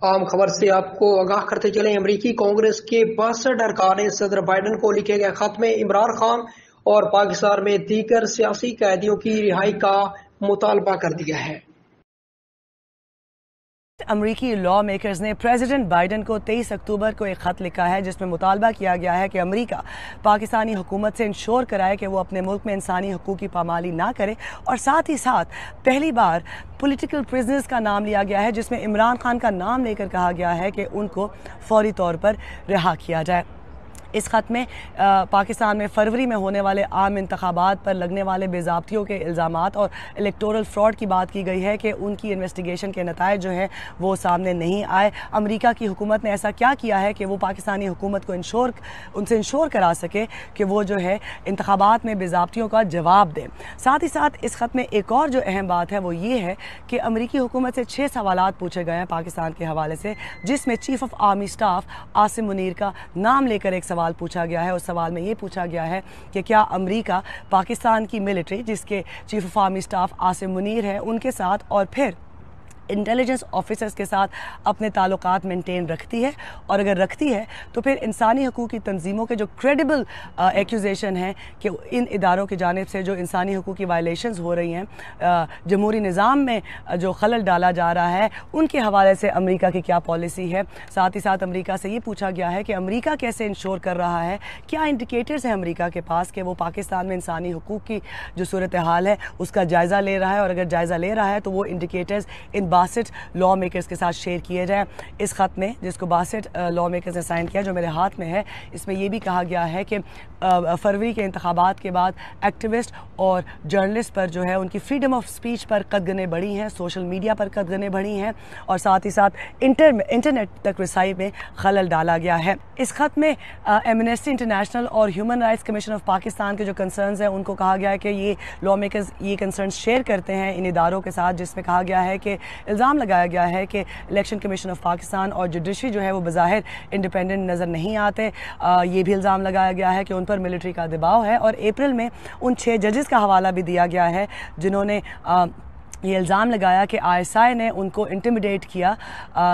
आम खबर से आपको आगाह करते चले। अमेरिकी कांग्रेस के 62 अरकान ने सदर बाइडन को लिखे गए खत में इमरान खान और पाकिस्तान में दीगर सियासी कैदियों की रिहाई का मुतालबा कर दिया है। अमरीकी लॉ मेकर्स ने प्रेसिडेंट बाइडन को 23 अक्टूबर को एक ख़त लिखा है जिसमें मुतालबा किया गया है कि अमेरिका पाकिस्तानी हुकूमत से इंश्योर कराए कि वो अपने मुल्क में इंसानी हकूक़ की पामाली ना करे, और साथ ही साथ पहली बार पॉलिटिकल प्रिजनर्स का नाम लिया गया है जिसमें इमरान खान का नाम लेकर कहा गया है कि उनको फौरी तौर पर रिहा किया जाए। इस ख़त में पाकिस्तान में फरवरी में होने वाले आम इंतखाबात पर लगने वाले बेज़ाब्तियों के इल्ज़ामात और इलेक्टोरल फ्रॉड की बात की गई है कि उनकी इन्वेस्टिगेशन के नताइज जो हैं वो सामने नहीं आए। अमेरिका की हुकूमत ने ऐसा क्या किया है कि वो पाकिस्तानी हुकूमत को उनसे इंश्योर करा सके कि वो जो है इंतखाबात में बेज़ाब्तियों का जवाब दें। साथ ही साथ इस ख़त में एक और जो अहम बात है वो ये है कि अमेरिकी हुकूमत से 6 सवालात पूछे गए हैं पाकिस्तान के हवाले से, जिसमें chief of army staff Asim Munir का नाम लेकर एक सवाल पूछा गया है। उस सवाल में ये पूछा गया है कि क्या अमेरिका पाकिस्तान की मिलिट्री, जिसके chief of army staff Asim Munir है, उनके साथ और फिर इंटेलिजेंस ऑफिसर्स के साथ अपने ताल्लुकात मेंटेन रखती है, और अगर रखती है तो फिर इंसानी हकूक़ की तंजीमों के जो क्रेडिबल एक्यूजेशन हैं कि इन इदारों की जानिब से जो इंसानी हकूक़ की वायलेशंस हो रही हैं, जमहूरी निज़ाम में जो खलल डाला जा रहा है, उनके हवाले से अमेरिका की क्या पॉलिसी है। साथ ही साथ अमेरिका से ये पूछा गया है कि अमेरिका कैसे इंश्योर कर रहा है, क्या इंडिकेटर्स हैं अमेरिका के पास कि वो पाकिस्तान में इंसानी हकूक़ की जो सूरत हाल है उसका जायज़ा ले रहा है, और अगर जायज़ा ले रहा है तो वो इंडिकेटर्स इन 62 लॉ मेकर्स के साथ शेयर किए जाएं। इस खत में जिसको 62 लॉ मेकर्स ने साइन किया, जो मेरे हाथ में है, इसमें यह भी कहा गया है कि फरवरी के इंतखाबात के बाद एक्टिविस्ट और जर्नलिस्ट पर जो है उनकी फ्रीडम ऑफ स्पीच पर कदगनें बढ़ी हैं, सोशल मीडिया पर कदगनें बढ़ी हैं, और साथ ही साथ इंटरनेट तक रसाई में खलल डाला गया है। इस खत में एमनेस्टी इंटरनेशनल और human rights commission of Pakistan के जो कंसर्न्स हैं उनको कहा गया है कि ये लॉ मेकर्स ये कंसर्न्स शेयर करते हैं इन इदारों के साथ, जिसमें कहा गया है कि इल्ज़ाम लगाया गया है कि इलेक्शन कमीशन ऑफ पाकिस्तान और जुडिशरी जो है वो बज़ाहिर इंडिपेंडेंट नज़र नहीं आते। ये भी इल्ज़ाम लगाया गया है कि उन पर मिलिट्री का दबाव है, और अप्रैल में उन 6 जजेस का हवाला भी दिया गया है जिन्होंने ये इल्ज़ाम लगाया कि ISI ने उनको इंटिमिडेट किया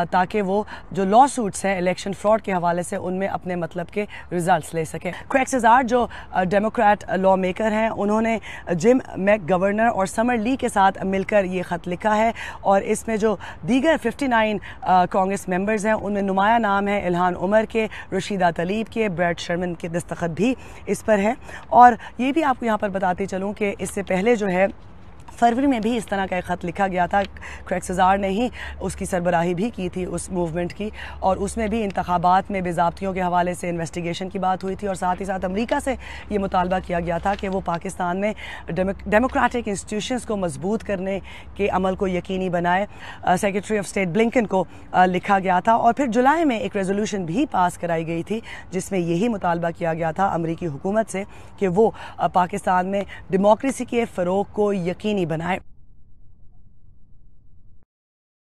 ताकि वो जो लॉ सूट्स हैं इलेक्शन फ्रॉड के हवाले से उनमें अपने मतलब के रिजल्ट्स ले सकें। क्रेग सेजार जो डेमोक्रेट लॉ मेकर हैं, उन्होंने जिम मैकगवर्नर और समर ली के साथ मिलकर ये ख़त लिखा है, और इसमें जो दीगर 59 कांग्रेस मेंबर्स हैं उनमें नुमाया नाम है इल्हान उमर के, रशीदा तलीब के, ब्रैड शर्मन के दस्तखत भी इस पर है। और ये भी आपको यहाँ पर बताती चलूँ कि इससे पहले जो है फरवरी में भी इस तरह का एक ख़त लिखा गया था। क्रेग सेजार ने ही उसकी सरबराही भी की थी उस मूवमेंट की, और उसमें भी इंतखाबात में बेज़ाब्तियों के हवाले से इन्वेस्टिगेशन की बात हुई थी, और साथ ही साथ अमेरिका से ये मुतालबा किया गया था कि वो पाकिस्तान में डेमोक्रेटिक इंस्टीट्यूशंस को मजबूत करने के अमल को यकीनी बनाए। सेक्रेटरी ऑफ स्टेट ब्लिंकन को लिखा गया था, और फिर जुलाई में एक रेजोल्यूशन भी पास कराई गई थी जिसमें यही मुतालबा किया गया था अमेरिकी हुकूमत से कि वो पाकिस्तान में डेमोक्रेसी के फ़रोग़ को यकीनी बनाए।